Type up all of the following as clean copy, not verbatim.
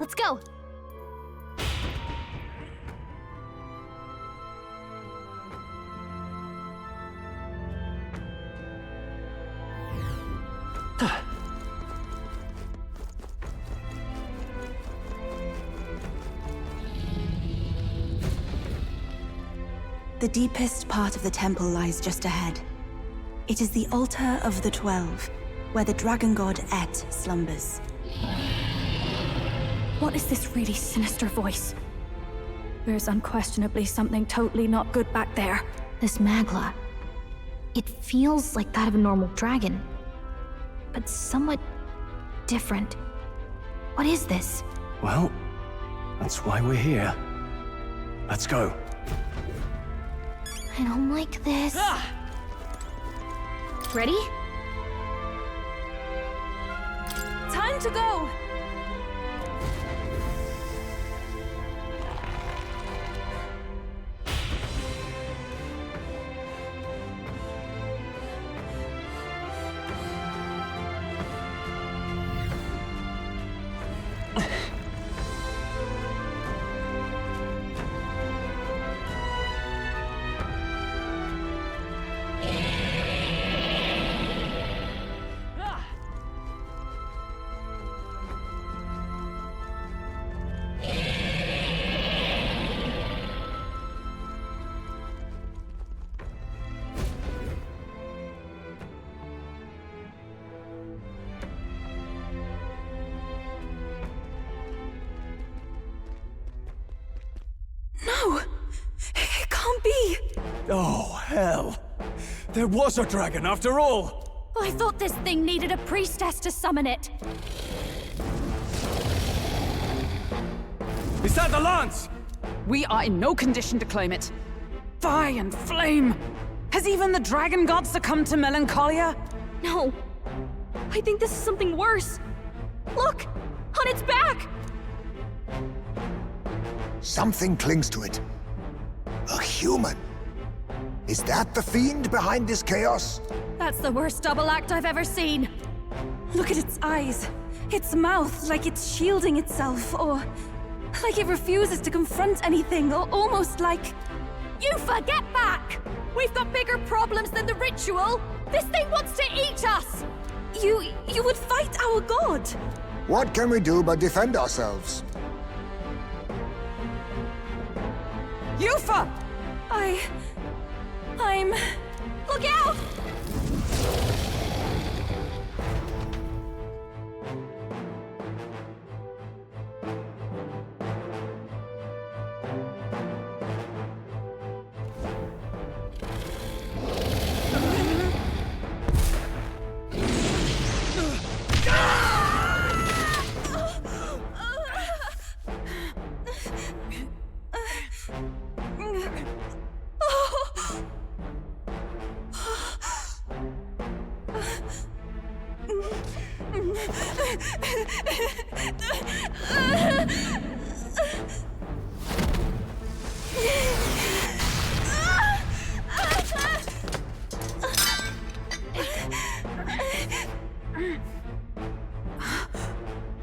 Let's go! The deepest part of the temple lies just ahead. It is the Altar of the 12, where the dragon god Et slumbers. What is this really sinister voice? There's unquestionably something totally not good back there. This Magla. It feels like that of a normal dragon, but somewhat different. What is this? Well, that's why we're here. Let's go. I don't like this. Ready? Time to go! No! It can't be! Oh, hell! There was a dragon after all! I thought this thing needed a priestess to summon it. Is that the lance? We are in no condition to claim it. Fire and flame! Has even the dragon god succumbed to melancholia? No. I think this is something worse. Look! On its back! Something clings to it. A human. Is that the fiend behind this chaos? That's the worst double act I've ever seen. Look at its eyes. Its mouth, like it's shielding itself, or like it refuses to confront anything, or almost like... Eupha, get back! We've got bigger problems than the ritual! This thing wants to eat us! You would fight our god! What can we do but defend ourselves? Eupha! I'm... Look out!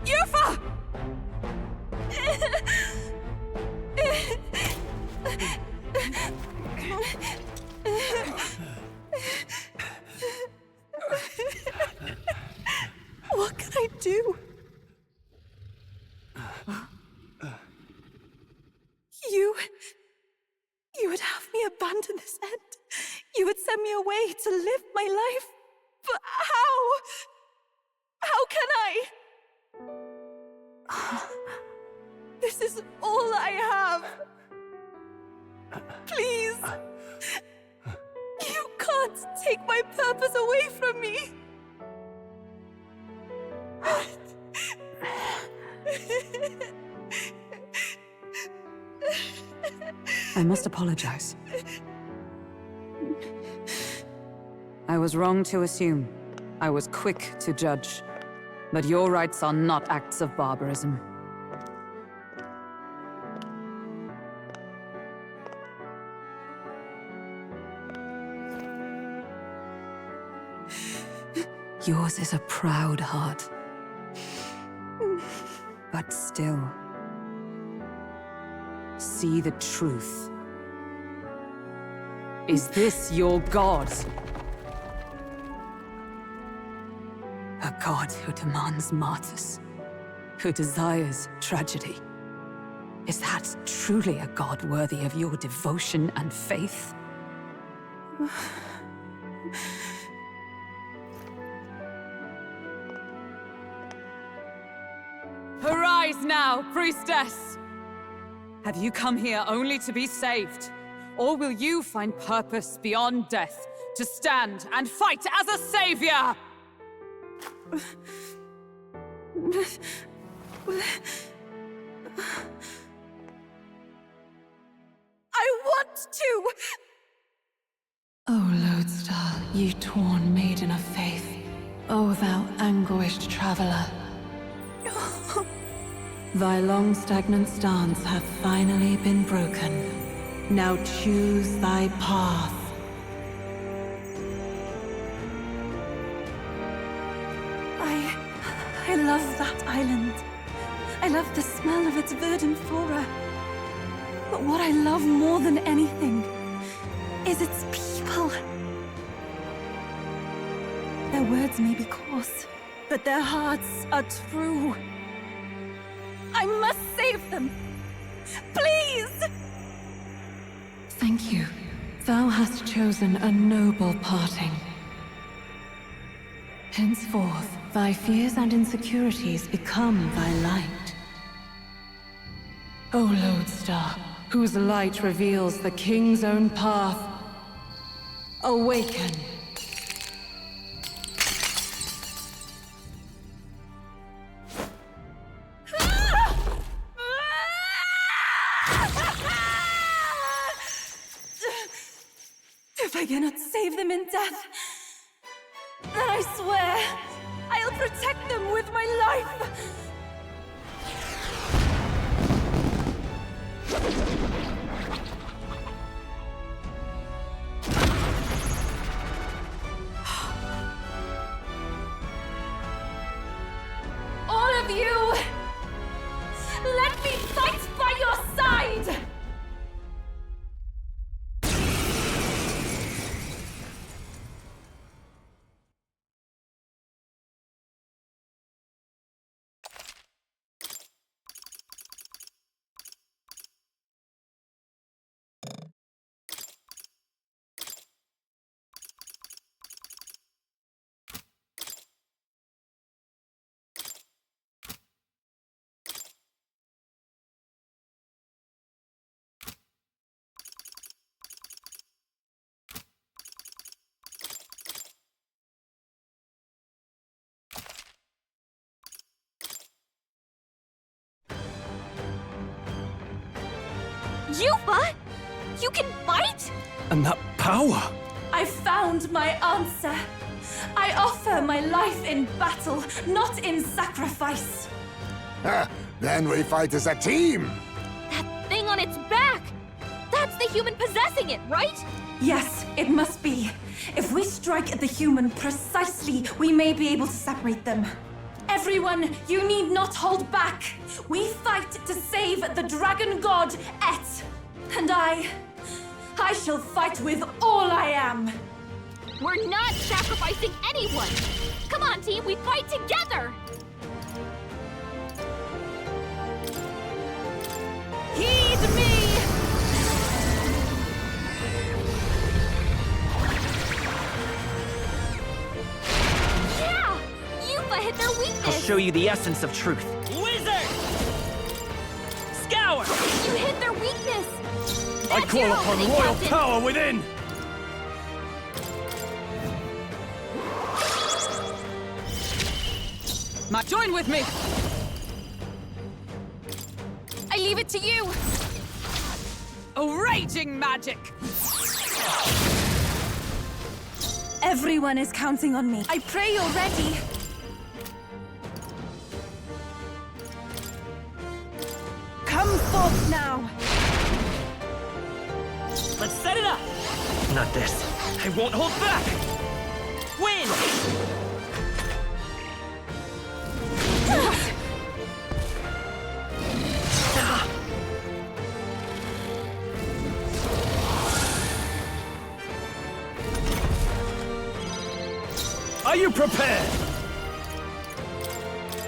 Eupha! What can I do? You would have me abandon this end. You would send me away to live my life. But how? How can I? This is all I have. Please. You can't take my purpose away from me. I must apologize. I was wrong to assume. I was quick to judge. But your rites are not acts of barbarism. Yours is a proud heart. But still, see the truth. Is this your god? A god who demands martyrs, who desires tragedy. Is that truly a god worthy of your devotion and faith? Arise now, priestess! Have you come here only to be saved? Or will you find purpose beyond death, to stand and fight as a savior? I want to! O Lodestar, ye torn maiden of faith, O thou anguished traveler. Thy long stagnant stance hath finally been broken. Now choose thy path. I love that island. I love the smell of its verdant flora. But what I love more than anything is its people. Their words may be coarse, but their hearts are true. I must save them. Please! Thank you. Thou hast chosen a noble parting. Henceforth, thy fears and insecurities become thy light. O Lodestar, whose light reveals the King's own path, awaken! If I cannot save them in death, then I swear I'll protect them with my life! All of you! Let me fight by your side! Eupha? You can fight? And that power! I found my answer. I offer my life in battle, not in sacrifice. Then we fight as a team! That thing on its back! That's the human possessing it, right? Yes, it must be. If we strike at the human precisely, we may be able to separate them. Everyone, you need not hold back. We fight to save the dragon god, Et. And I shall fight with all I am. We're not sacrificing anyone! Come on, team, we fight together! Heed me! Yeah! Eupha hit their weakness! I'll show you the essence of truth. Wizard! Scour! You hit their weakness! I That's call your upon opening, royal Captain. power within! Join with me! I leave it to you! A raging magic! Everyone is counting on me. I pray you're ready. Come forth now! Let's set it up! Not this. I won't hold back! Win! you prepared?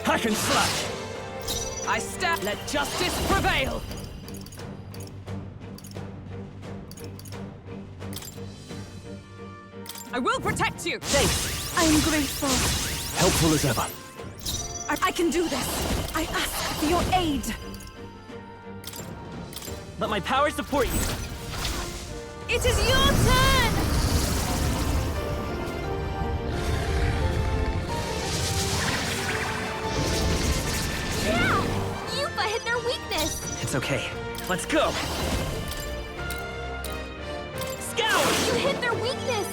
Hack and slash! I stand. Let justice prevail! I will protect you! Thanks. I am grateful. Helpful as ever. I can do this. I ask for your aid. Let my power support you. It is your turn! Yeah! Eupha hit their weakness! It's okay. Let's go. Scout! You hit their weakness!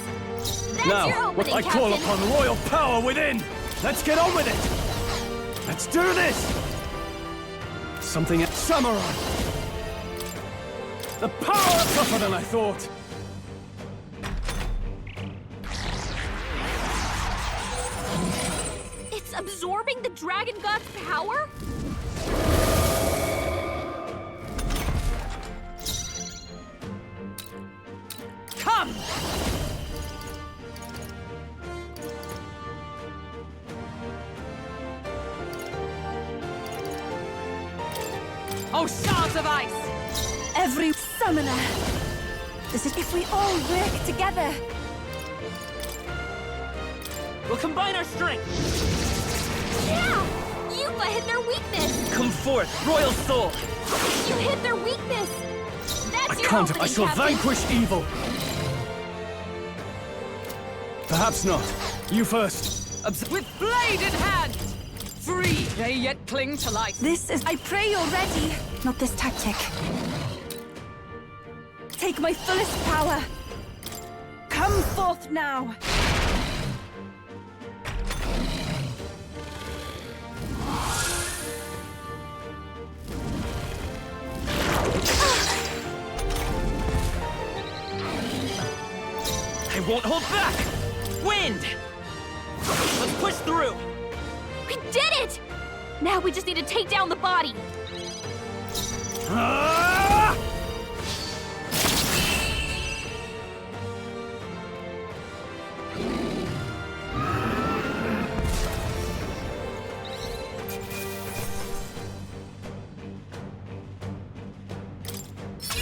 That's your Now, opening, I call Captain! upon royal power within! Let's get on with it! Let's do this! Something... Samurai! The power tougher than I thought! It's absorbing the Dragon God's power? Come! Oh, shards of ice! Every summoner. This is if we all work together. We'll combine our strength. Yeah! Eupha hit their weakness! Come forth, royal soul. You hit their weakness! That's I your can't! opening, I shall Captain! vanquish evil! Perhaps not. You first. With blade in hand! Free, they yet cling to life. This is... I pray you're ready. Not this tactic. Take my fullest power. Come forth now. I won't hold back. Wind! Let's push through. We did it! Now we just need to take down the body. Ah!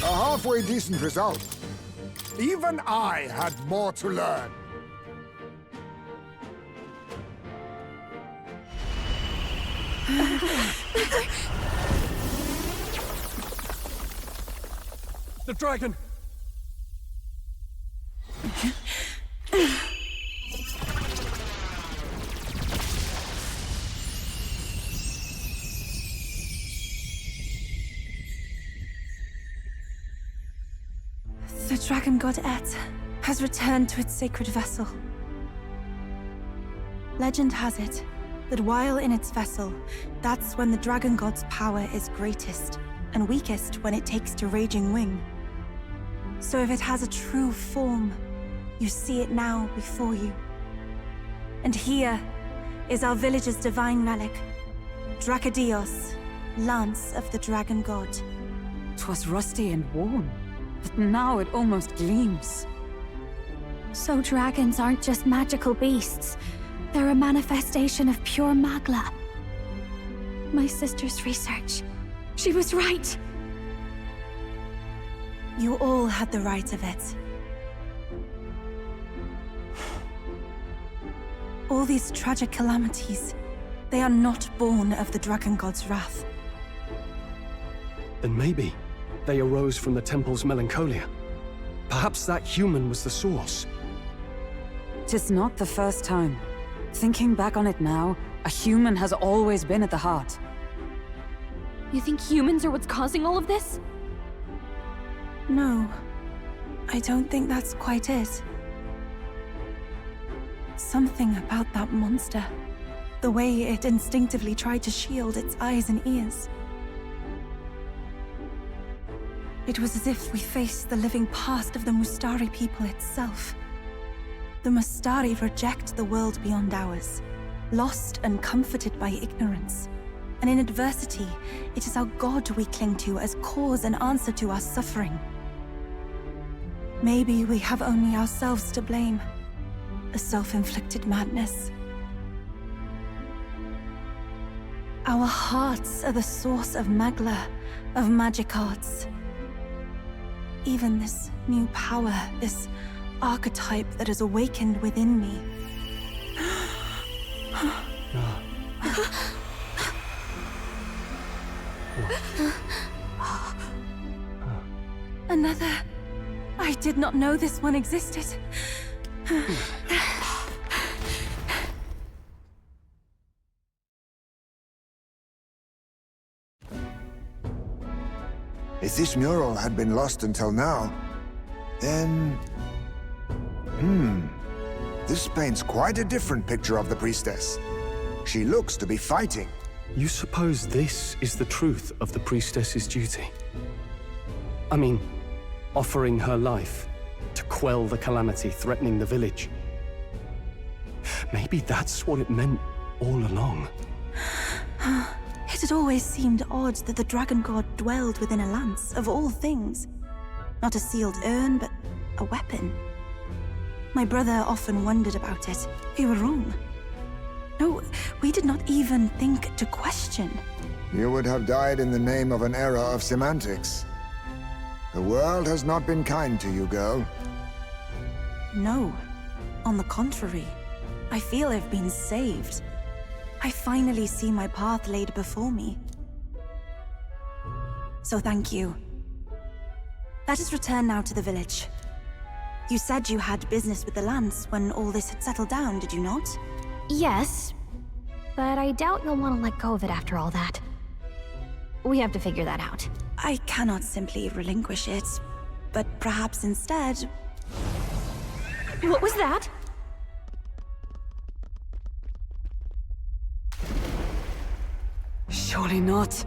A halfway decent result. Even I had more to learn. The dragon! The dragon god Et has returned to its sacred vessel. Legend has it that while in its vessel, that's when the dragon god's power is greatest, and weakest when it takes to raging wing. So if it has a true form, you see it now before you. And here is our village's divine relic, Dracadios, Lance of the Dragon God. 'Twas rusty and worn, but now it almost gleams. So dragons aren't just magical beasts. They're a manifestation of pure Magla. My sister's research. She was right. You all had the right of it. All these tragic calamities, they are not born of the Dragon God's wrath. Then maybe they arose from the temple's melancholia. Perhaps that human was the source. 'Tis not the first time. Thinking back on it now, a human has always been at the heart. You think humans are what's causing all of this? No, I don't think that's quite it. Something about that monster. The way it instinctively tried to shield its eyes and ears. It was as if we faced the living past of the Mustari people itself. The Mustari reject the world beyond ours, lost and comforted by ignorance. And in adversity, it is our God we cling to as cause and answer to our suffering. Maybe we have only ourselves to blame. a self-inflicted madness. Our hearts are the source of Magla, of magic arts. Even this new power, this archetype that has awakened within me. Another. I did not know this one existed. If this mural had been lost until now, then... This paints quite a different picture of the priestess. She looks to be fighting. You suppose this is the truth of the priestess's duty? I mean, offering her life to quell the calamity threatening the village. Maybe that's what it meant all along. It had always seemed odd that the dragon god dwelled within a lance, of all things. Not a sealed urn, but a weapon. My brother often wondered about it. We were wrong. No, we did not even think to question. You would have died in the name of an era of semantics. The world has not been kind to you, girl. No. On the contrary, I feel I've been saved. I finally see my path laid before me. So thank you. Let us return now to the village. You said you had business with the lance when all this had settled down, did you not? Yes, but I doubt you'll want to let go of it after all that. We have to figure that out. I cannot simply relinquish it, but perhaps instead... What was that? Surely not.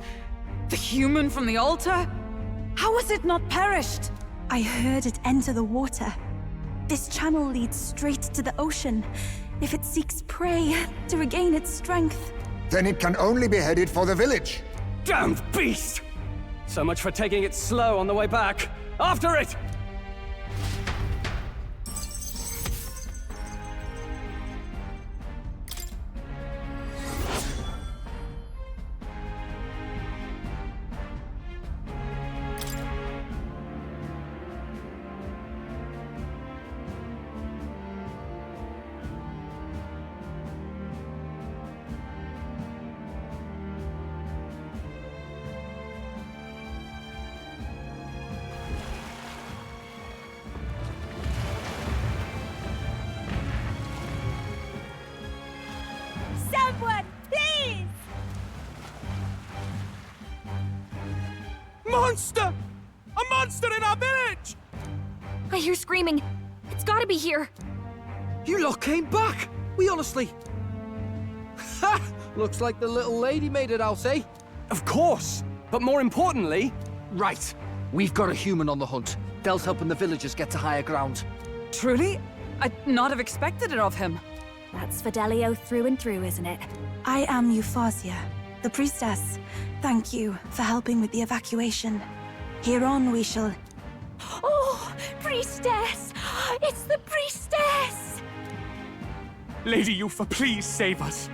The human from the altar? How has it not perished? I heard it enter the water. This channel leads straight to the ocean. If it seeks prey to regain its strength... Then it can only be headed for the village. Damned beast! So much for taking it slow on the way back. After it! Someone, please! Monster! A monster in our village! I hear screaming. It's gotta be here. You lot came back! We honestly... Ha! Looks like the little lady made it out, eh? Of course! But more importantly... Right. We've got a human on the hunt. Del's helping the villagers get to higher ground. Truly? I'd not have expected it of him. That's Fidelio through and through, isn't it? I am Eupha, the priestess. Thank you for helping with the evacuation. Hereon we shall... Oh, priestess! It's the priestess! Lady Eupha, please save us.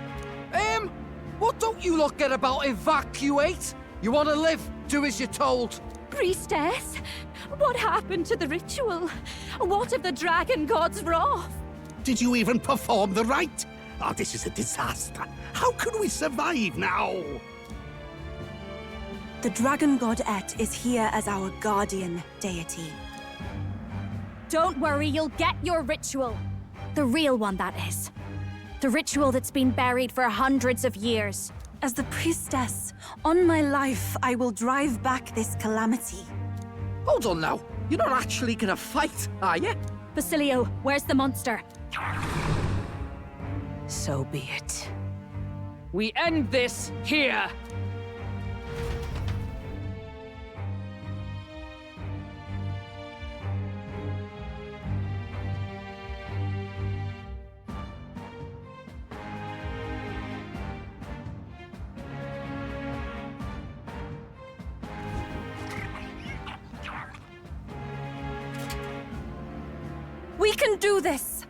What don't you lot get about evacuate? You want to live, do as you're told. Priestess? What happened to the ritual? What of the dragon god's wrath? Did you even perform the rite? Oh, this is a disaster. How can we survive now? The dragon god Et is here as our guardian deity. Don't worry, you'll get your ritual. The real one, that is. The ritual that's been buried for hundreds of years. As the priestess, on my life, I will drive back this calamity. Hold on now. You're not actually gonna fight, are you? Basilio, where's the monster? So be it. We end this here! We can do this!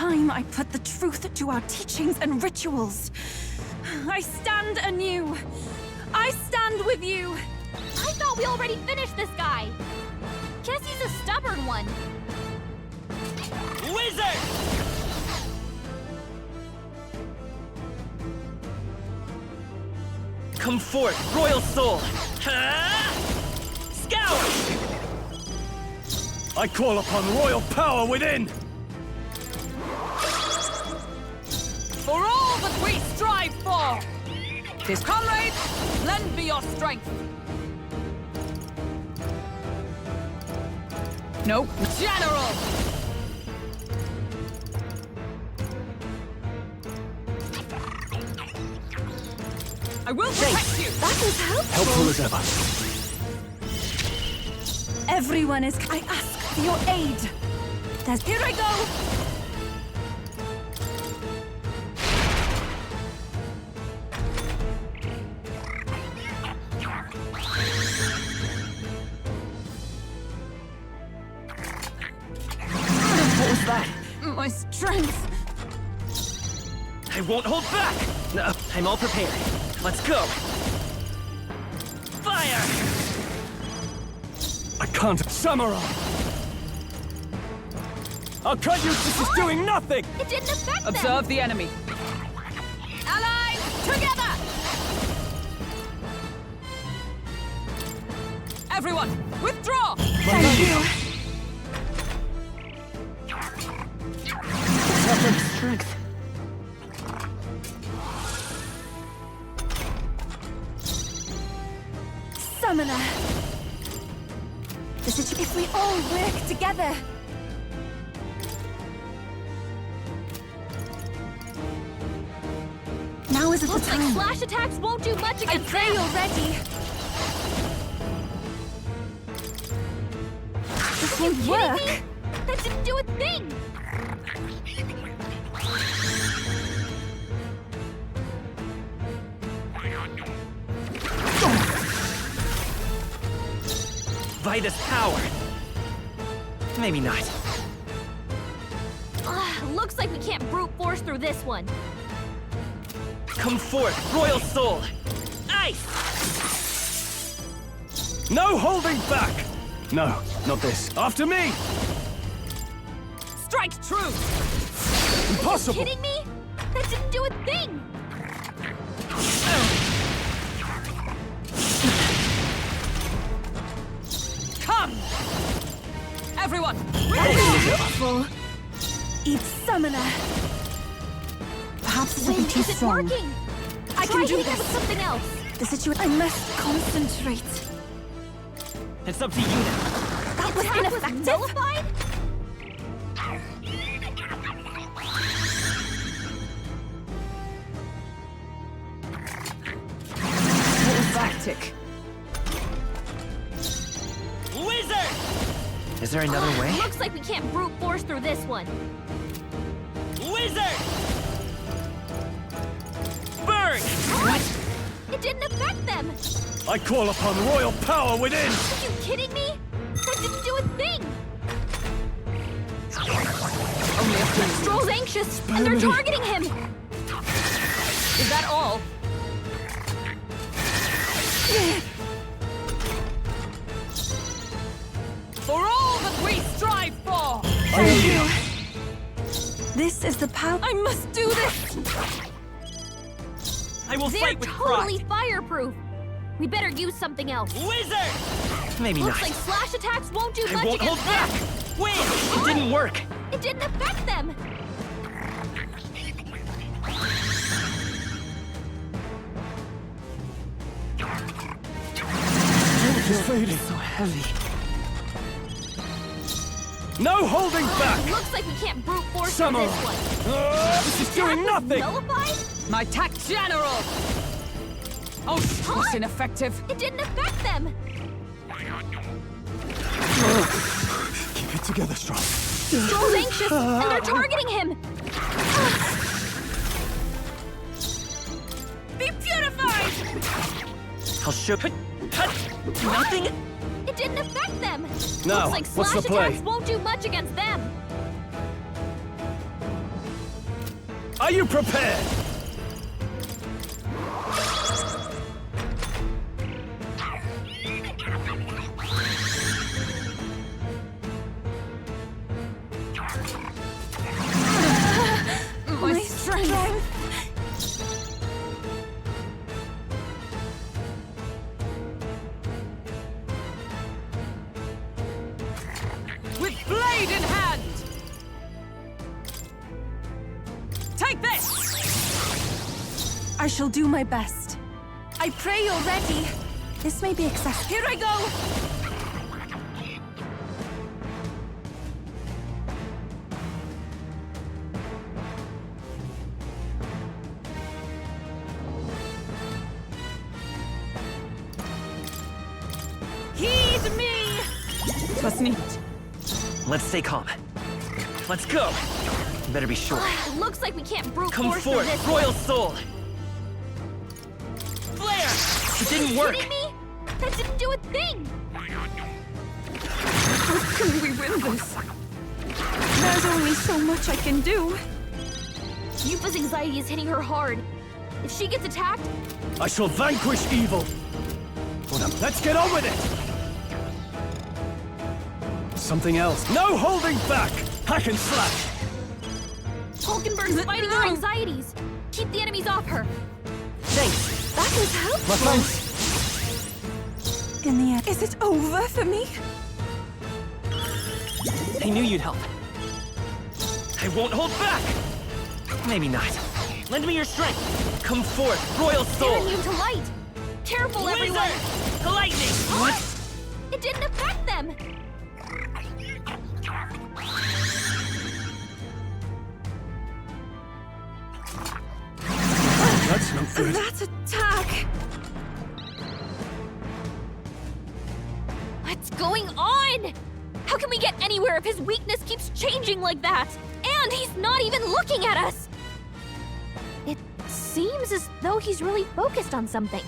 time I put the truth to our teachings and rituals. I stand anew. I stand with you. I thought we already finished this guy. Guess he's a stubborn one. Wizard! Come forth, royal soul! Scour! I call upon royal power within! For all that we strive for! His comrades, lend me your strength! No, General! I will protect you! That was helpful. Helpful as ever. Everyone is... I ask for your aid. Here I go! What was that? My strength! I won't hold back! No, I'm all prepared. Let's go! Fire! I can't. Samurai! I'll cut you! This is doing nothing! It didn't affect them! Observe the enemy. Allies, together! Everyone, withdraw! Thank you. Strength. Summoner. If we all work together. Now isn't the Looks like time. slash attacks won't do much I against pray them. you're ready. This won't work. Me? That didn't do a thing! Vitus power. Maybe not. Looks like we can't brute force through this one. Come forth, royal soul. Ice! No holding back! No, not this. After me! Strike true! Impossible! Are you kidding me? That didn't do a thing! Come! Everyone, Helpful. Eat summoner. Perhaps this will be Wait, too is it strong. working? I Try can do hitting it with this. something else. The situation. I must concentrate. It's up to you now. That was Attack was ineffective. nullified? tactic. Wizard! Is there another way? Looks like we can't brute force through this one. Wizard! Burn! What? It didn't affect them! I call upon royal power within! Are you kidding me? That didn't do a thing! Only a few. Stroll's anxious, and they're targeting him! Is that all? For all that we strive for! Thank you. This is the power. I must do this! I will They're fight with totally pride! fireproof! We better use something else. Wizard! Maybe Looks not. like slash attacks won't do I much won't hold against back! them! Win! It didn't work! It didn't affect them! It's fading. So heavy. No holding back! Looks like we can't brute force Summer. this one. This is doing Attack was nothing! Nullified? My tact general! Oh, was ineffective. It didn't affect them! Keep it together, Strong. Stroll's anxious, and they're targeting him! Be purified! I'll show. Nothing? It didn't affect them! Now, Looks like what's slash the play? attacks won't do much against them! Are you prepared? My strength. With blade in hand! Take this! I shall do my best. I pray you're ready. This may be excessive. Here I go! Heed me! 'Twas neat. Let's stay calm. Let's go! You better be sure. It looks like we can't brute Come force through forth, this. Royal Soul! Flare! It didn't work! Are you kidding me? That didn't do a thing! How can we win this? There's only so much I can do. Eupha's anxiety is hitting her hard. If she gets attacked, I shall vanquish evil. Well, now, let's get on with it! Something else. No holding back! Hack and slash! Hulkenberg's fighting her anxieties. Keep the enemies off her. Thanks! That was helpful. My thanks! In the end, is it over for me? I knew you'd help. I won't hold back! Maybe not. Lend me your strength! Come forth, Royal They're Soul! immune to light. Careful, everyone. Wizard! Lightning! What? It didn't affect them. That's no good. That attack! What's going on? How can we get anywhere if his weakness keeps changing like that? And he's not even looking at us! It seems as though he's really focused on something.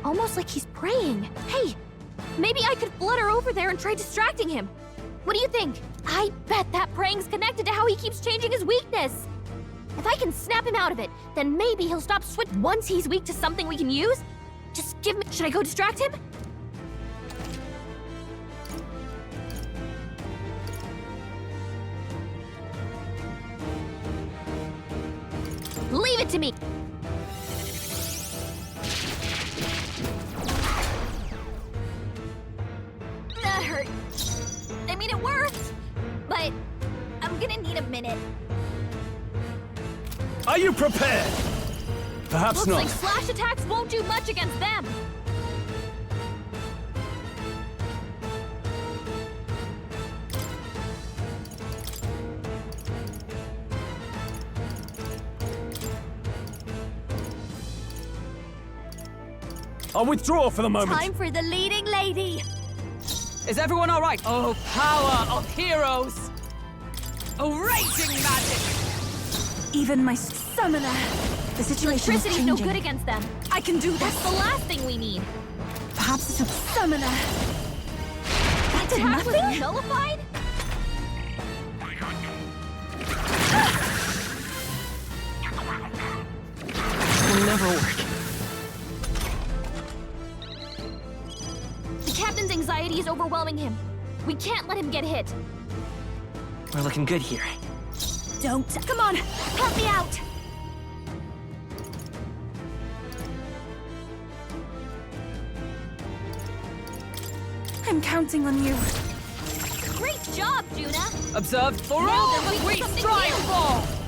Almost like he's praying. Hey, maybe I could flutter over there and try distracting him. What do you think? I bet that praying's connected to how he keeps changing his weakness. If I can snap him out of it, then maybe he'll stop switch once he's weak to something we can use. Just give me... Should I go distract him? Leave it to me! That hurt. I mean, it worked, but I'm gonna need a minute. Are you prepared? Perhaps Looks not. like slash attacks won't do much against them. I'll withdraw for the moment. Time for the leading lady. Is everyone all right? Oh, power of heroes! Oh, raging magic! Even my summoner. The situation is Electricity's changing. no good against them. I can do That's this. the last thing we need. Perhaps it's a summoner. That did Attack was nothing? nullified? Will never work. The captain's anxiety is overwhelming him. We can't let him get hit. We're looking good here. Don't. Come on, help me out. I'm counting on you. Great job, Juna. Observe for Now all they're that weak we to something strive new. for!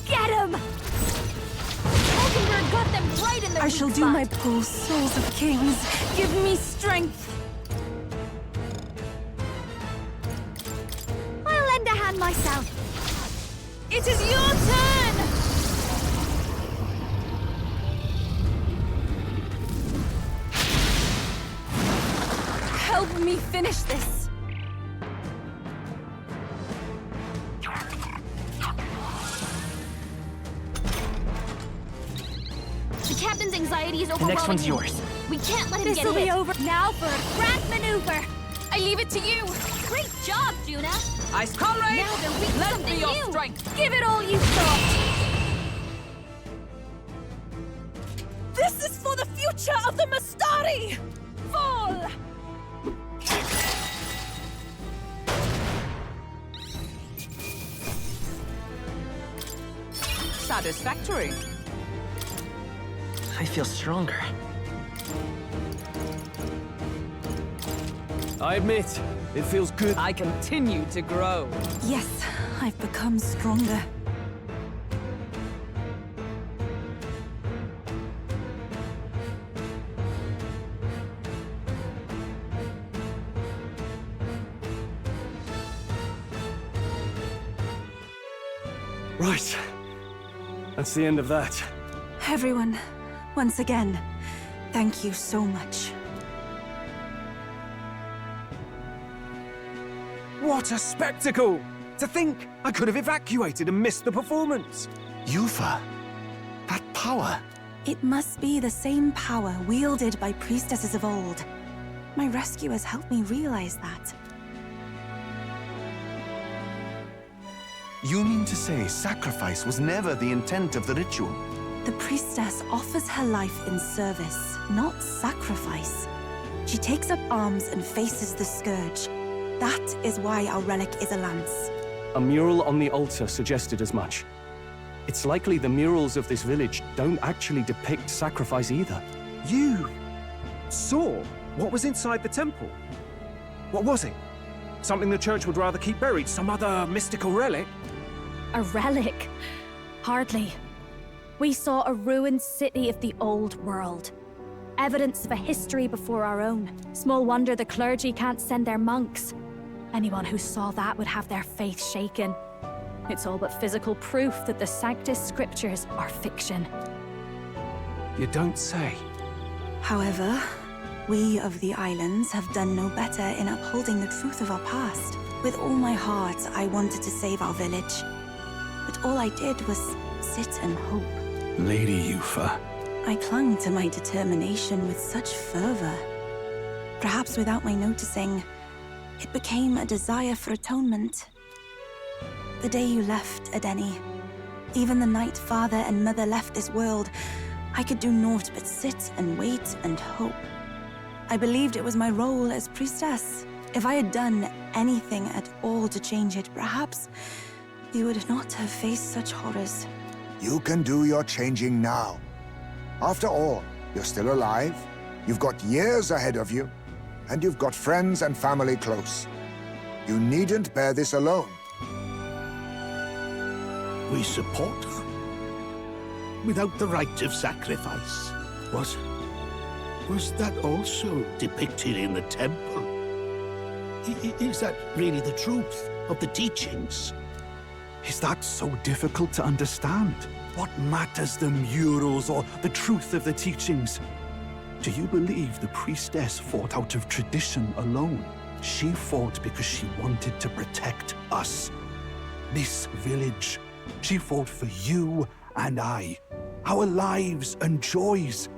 Get him! Hulkenberg got them right in their I weak shall do spot. my pull, souls of kings. Give me strength. I'll lend a hand myself. It is your turn! Help me finish this. is The overwhelming next one's you. yours. We can't let him This'll get hit. be over. Now for a grand maneuver. I leave it to you. Great job, Juna. Ice comrade, Now they're weak to lend something me your new. strength. Give it all you've got. This is for the future of the Mastari! Fall! Satisfactory. I feel stronger. I admit, it feels good. I continue to grow. Yes, I've become stronger. Right. That's the end of that. Everyone, once again, thank you so much. What a spectacle! To think I could have evacuated and missed the performance. Eupha, that power. It must be the same power wielded by priestesses of old. My rescuers helped me realize that. You mean to say sacrifice was never the intent of the ritual? The priestess offers her life in service, not sacrifice. She takes up arms and faces the scourge. That is why our relic is a lance. A mural on the altar suggested as much. It's likely the murals of this village don't actually depict sacrifice either. You saw what was inside the temple? What was it? Something the church would rather keep buried? Some other mystical relic? A relic? Hardly. We saw a ruined city of the old world. Evidence of a history before our own. Small wonder the clergy can't send their monks. Anyone who saw that would have their faith shaken. It's all but physical proof that the Sanctus Scriptures are fiction. You don't say. However, we of the islands have done no better in upholding the truth of our past. With all my heart, I wanted to save our village. But all I did was sit and hope. Lady Eupha. I clung to my determination with such fervor. Perhaps without my noticing, it became a desire for atonement. The day you left, Adeni, even the night Father and Mother left this world, I could do naught but sit and wait and hope. I believed it was my role as priestess. If I had done anything at all to change it, perhaps we would not have faced such horrors. You can do your changing now. After all, you're still alive, you've got years ahead of you, and you've got friends and family close. You needn't bear this alone. We support her. Without the rite of sacrifice. Was that also depicted in the temple? Is that really the truth of the teachings? Is that so difficult to understand? What matters the murals or the truth of the teachings? Do you believe the priestess fought out of tradition alone? She fought because she wanted to protect us. This village. She fought for you and I. Our lives and joys.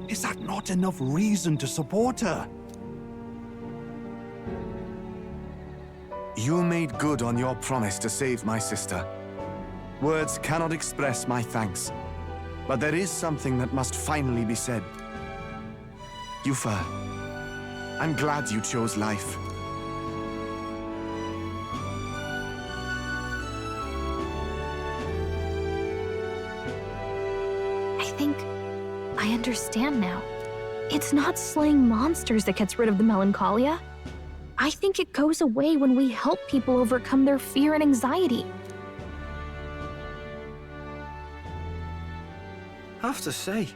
Is that not enough reason to support her? You made good on your promise to save my sister. Words cannot express my thanks. But there is something that must finally be said. Eupha, I'm glad you chose life. I think I understand now. It's not slaying monsters that gets rid of the melancholia. I think it goes away when we help people overcome their fear and anxiety. I have to say,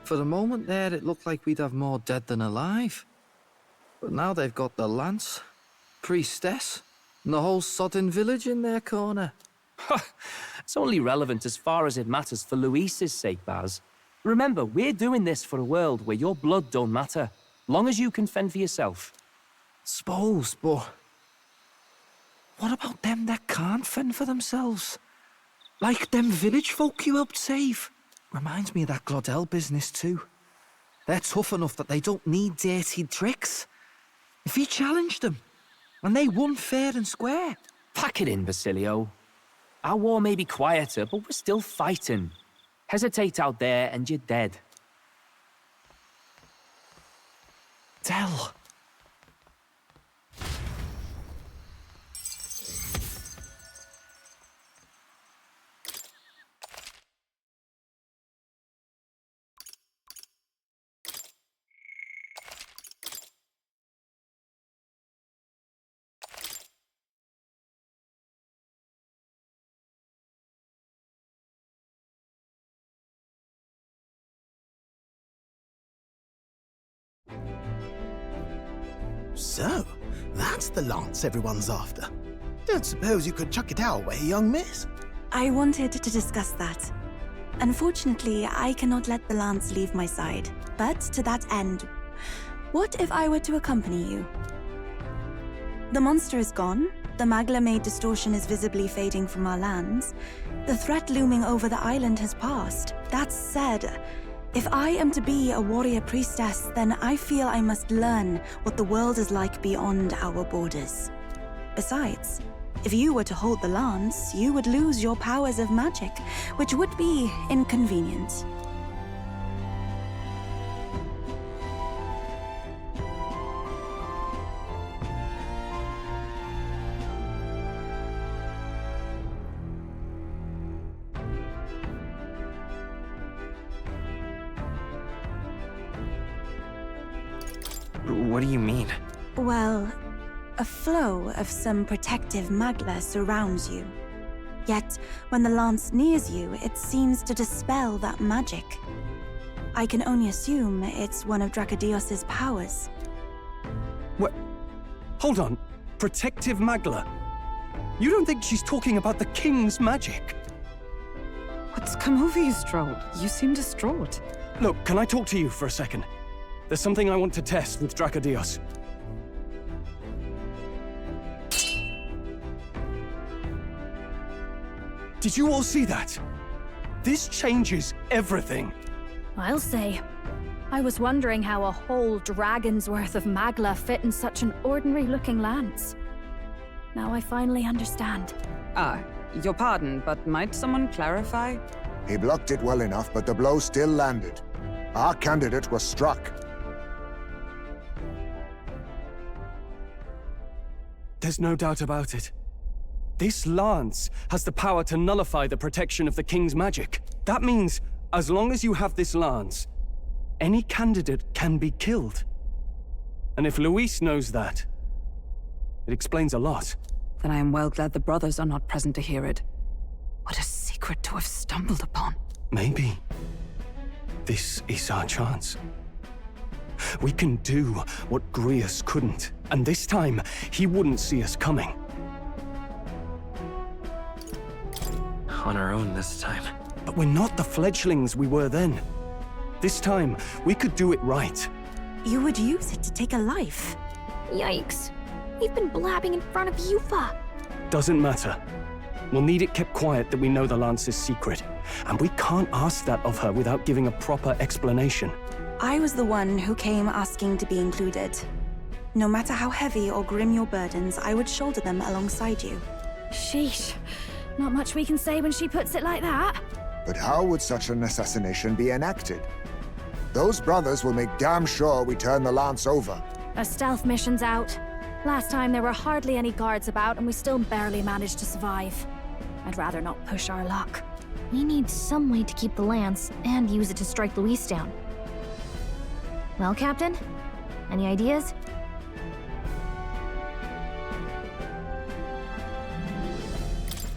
for the moment there, it looked like we'd have more dead than alive. But now they've got the lance, priestess, and the whole sodden village in their corner. It's only relevant as far as it matters for Luis's sake, Baz. Remember, we're doing this for a world where your blood don't matter, long as you can fend for yourself. Suppose, but what about them that can't fend for themselves? Like them village folk you helped save. Reminds me of that Glodell business too. They're tough enough that they don't need dirty tricks. If he challenged them, and they won fair and square. Pack it in, Basilio. Our war may be quieter, but we're still fighting. Hesitate out there and you're dead. Del. So, that's the lance everyone's after. Don't suppose you could chuck it our way, young miss? I wanted to discuss that. Unfortunately, I cannot let the lance leave my side. But to that end, what if I were to accompany you? The monster is gone. The Magla-made distortion is visibly fading from our lands. The threat looming over the island has passed. That said, if I am to be a warrior priestess, then I feel I must learn what the world is like beyond our borders. Besides, if you were to hold the lance, you would lose your powers of magic, which would be inconvenient. What do you mean? Well, a flow of some protective magla surrounds you. Yet, when the lance nears you, it seems to dispel that magic. I can only assume it's one of Dracodios's powers. What? Hold on. Protective Magla? You don't think she's talking about the king's magic? What's come over you, Stroll? You seem distraught. Look, can I talk to you for a second? There's something I want to test with Dracodios. Did you all see that? This changes everything. I'll say. I was wondering how a whole dragon's worth of magla fit in such an ordinary-looking lance. Now I finally understand. Your pardon, but might someone clarify? He blocked it well enough, but the blow still landed. Our candidate was struck. There's no doubt about it. This lance has the power to nullify the protection of the king's magic. That means, as long as you have this lance, any candidate can be killed. And if Luis knows that, it explains a lot. Then I am well glad the brothers are not present to hear it. What a secret to have stumbled upon. Maybe this is our chance. We can do what Grius couldn't, and this time, he wouldn't see us coming. On our own this time. But we're not the fledglings we were then. This time, we could do it right. You would use it to take a life. Yikes. We've been blabbing in front of Eupha. Doesn't matter. We'll need it kept quiet that we know the Lance's secret. And we can't ask that of her without giving a proper explanation. I was the one who came asking to be included. No matter how heavy or grim your burdens, I would shoulder them alongside you. Sheesh. Not much we can say when she puts it like that. But how would such an assassination be enacted? Those brothers will make damn sure we turn the lance over. A stealth mission's out. Last time there were hardly any guards about and we still barely managed to survive. I'd rather not push our luck. We need some way to keep the lance and use it to strike Luis down. Well, Captain? Any ideas?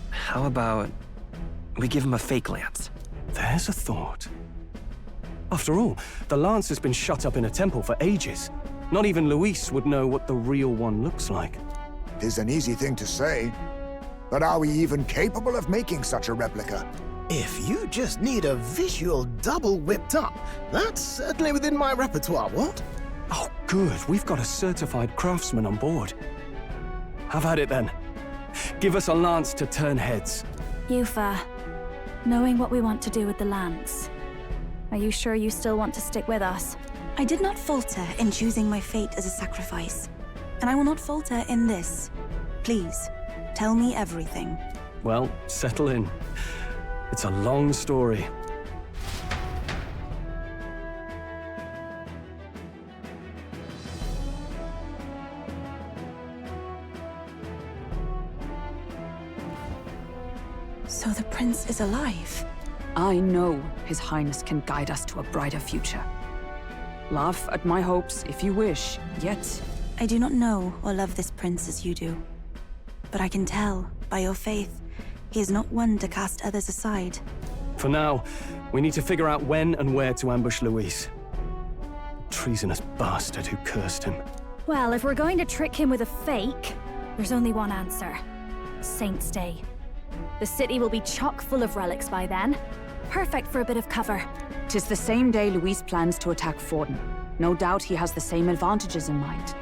How about we give him a fake lance? There's a thought. After all, the lance has been shut up in a temple for ages. Not even Luis would know what the real one looks like. 'Tis an easy thing to say, but are we even capable of making such a replica? If you just need a visual double whipped up, that's certainly within my repertoire, what? Oh, good. We've got a certified craftsman on board. Have at it then. Give us a lance to turn heads. Eupha, knowing what we want to do with the lance, are you sure you still want to stick with us? I did not falter in choosing my fate as a sacrifice, and I will not falter in this. Please, tell me everything. Well, settle in. It's a long story. So the prince is alive? I know His Highness can guide us to a brighter future. Laugh at my hopes if you wish, yet... I do not know or love this prince as you do. But I can tell, by your faith, he is not one to cast others aside. For now, we need to figure out when and where to ambush Luis. The treasonous bastard who cursed him. Well, if we're going to trick him with a fake, there's only one answer. Saint's Day. The city will be chock full of relics by then. Perfect for a bit of cover. 'Tis the same day Luis plans to attack Forden. No doubt he has the same advantages in mind.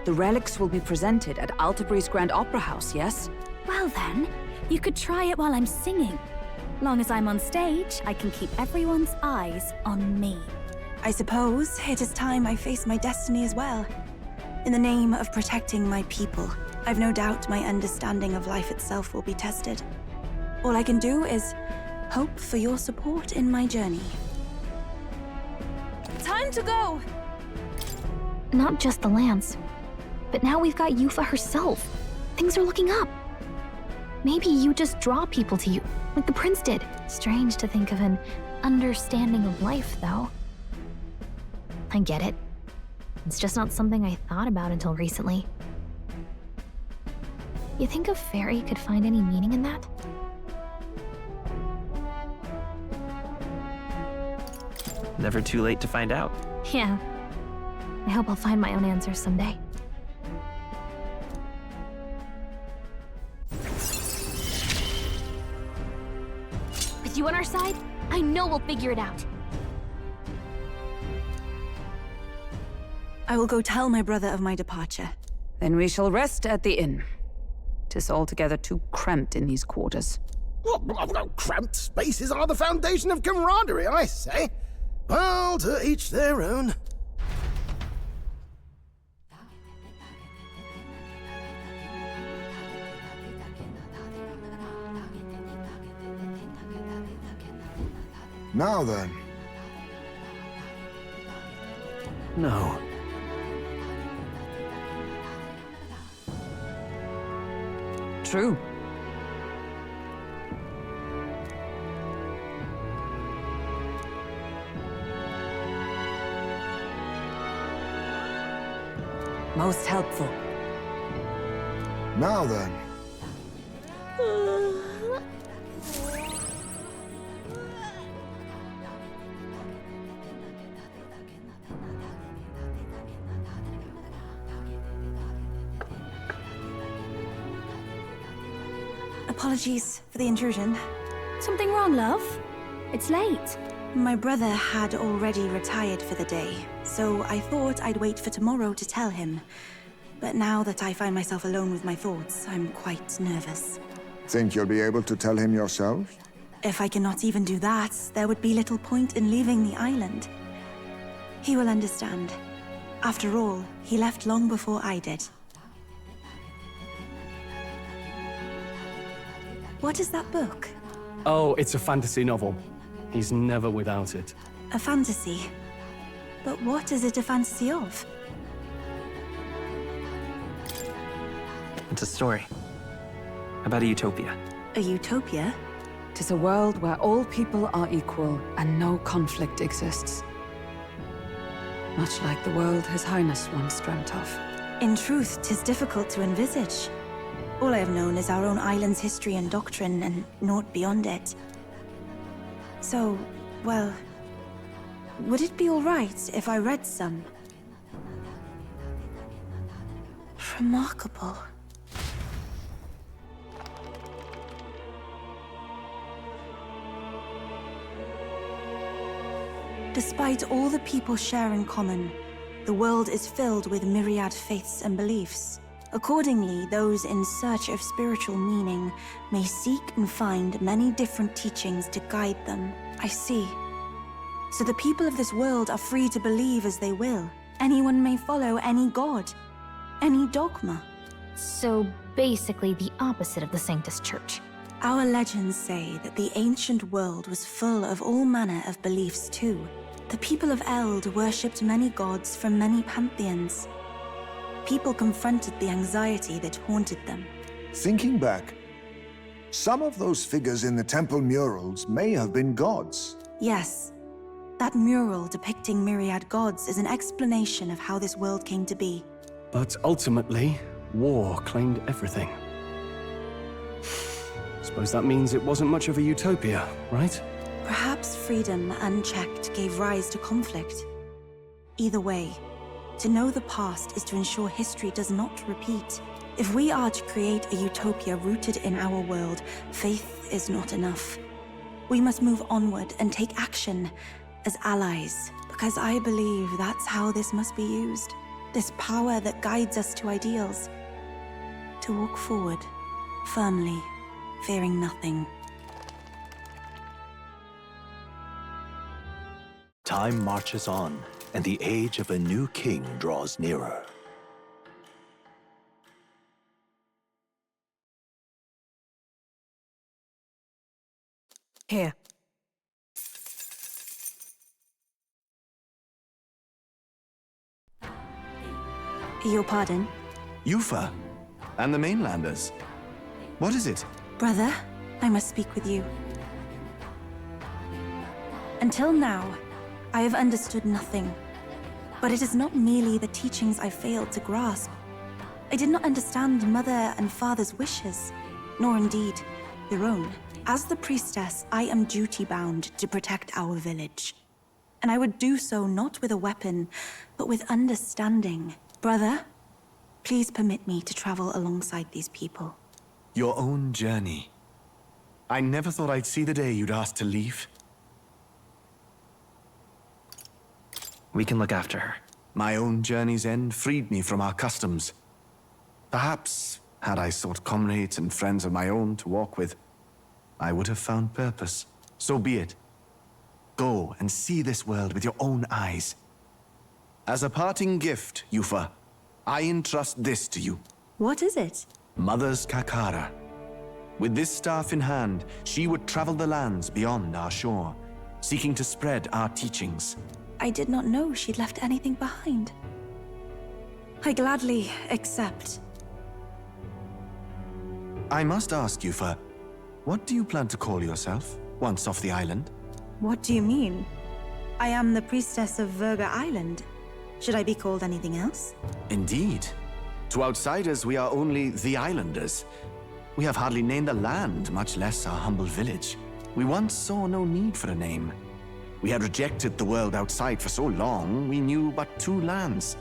The relics will be presented at Altabri's Grand Opera House, yes? Well then, you could try it while I'm singing. Long as I'm on stage, I can keep everyone's eyes on me. I suppose it is time I face my destiny as well. In the name of protecting my people, I've no doubt my understanding of life itself will be tested. All I can do is hope for your support in my journey. Time to go! Not just the lance, but now we've got Eupha herself. Things are looking up. Maybe you just draw people to you, like the prince did. Strange to think of an understanding of life, though. I get it. It's just not something I thought about until recently. You think a fairy could find any meaning in that? Never too late to find out. Yeah. I hope I'll find my own answers someday. With you on our side, I know we'll figure it out. I will go tell my brother of my departure. Then we shall rest at the inn. 'Tis altogether too cramped in these quarters. Well, cramped spaces are the foundation of camaraderie, I say. Well, to each their own. Now then. No. True. Most helpful. Now then. Apologies for the intrusion. Something wrong, love? It's late. My brother had already retired for the day, so I thought I'd wait for tomorrow to tell him. But now that I find myself alone with my thoughts, I'm quite nervous. Think you'll be able to tell him yourself? If I cannot even do that, there would be little point in leaving the island. He will understand. After all, he left long before I did. What is that book? Oh, it's a fantasy novel. He's never without it. A fantasy? But what is it a fantasy of? It's a story about a utopia. A utopia? 'Tis a world where all people are equal and no conflict exists. Much like the world His Highness once dreamt of. In truth, 'tis difficult to envisage. All I have known is our own island's history and doctrine, and naught beyond it. So, well, would it be all right if I read some? Remarkable. Despite all the people share in common, the world is filled with myriad faiths and beliefs. Accordingly, those in search of spiritual meaning may seek and find many different teachings to guide them. I see. So the people of this world are free to believe as they will. Anyone may follow any god, any dogma. So basically the opposite of the Sanctus Church. Our legends say that the ancient world was full of all manner of beliefs too. The people of Eld worshipped many gods from many pantheons. People confronted the anxiety that haunted them. Thinking back, some of those figures in the temple murals may have been gods. Yes, that mural depicting myriad gods is an explanation of how this world came to be. But ultimately, war claimed everything. Suppose that means it wasn't much of a utopia, right? Perhaps freedom unchecked gave rise to conflict. Either way, to know the past is to ensure history does not repeat. If we are to create a utopia rooted in our world, faith is not enough. We must move onward and take action as allies, because I believe that's how this must be used. This power that guides us to ideals. To walk forward, firmly, fearing nothing. Time marches on, and the age of a new king draws nearer. Here. Your pardon? Eupha, and the mainlanders. What is it? Brother, I must speak with you. Until now, I have understood nothing. But it is not merely the teachings I failed to grasp. I did not understand Mother and Father's wishes, nor indeed your own. As the priestess, I am duty-bound to protect our village. And I would do so not with a weapon, but with understanding. Brother, please permit me to travel alongside these people. Your own journey. I never thought I'd see the day you'd ask to leave. We can look after her. My own journey's end freed me from our customs. Perhaps, had I sought comrades and friends of my own to walk with, I would have found purpose. So be it. Go and see this world with your own eyes. As a parting gift, Eupha, I entrust this to you. What is it? Mother's Kakara. With this staff in hand, she would travel the lands beyond our shore, seeking to spread our teachings. I did not know she'd left anything behind. I gladly accept. I must ask, Eupha, what do you plan to call yourself, once off the island? What do you mean? I am the priestess of Verga Island. Should I be called anything else? Indeed. To outsiders, we are only the islanders. We have hardly named the land, much less our humble village. We once saw no need for a name. We had rejected the world outside for so long, we knew but two lands.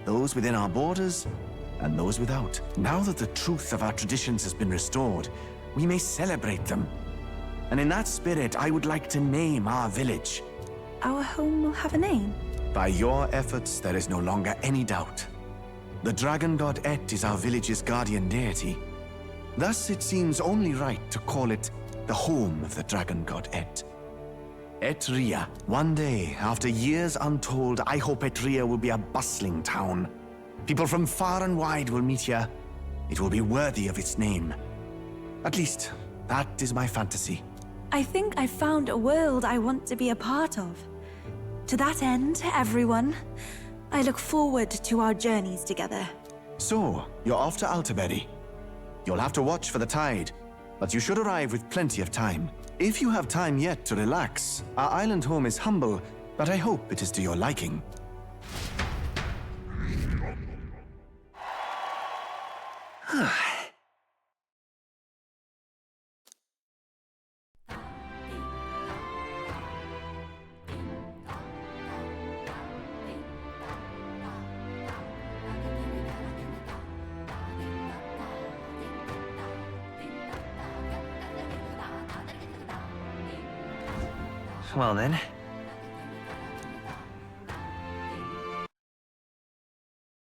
Those within our borders, and those without. Now that the truth of our traditions has been restored, we may celebrate them. And in that spirit, I would like to name our village. Our home will have a name? By your efforts, there is no longer any doubt. The dragon god Et is our village's guardian deity. Thus, it seems only right to call it the home of the dragon god Et. Etria. One day, after years untold, I hope Etria will be a bustling town. People from far and wide will meet here. It will be worthy of its name. At least, that is my fantasy. I think I found a world I want to be a part of. To that end, everyone, I look forward to our journeys together. So, you're off to Alterberry. You'll have to watch for the tide, but you should arrive with plenty of time. If you have time yet to relax, our island home is humble, but I hope it is to your liking. Well then,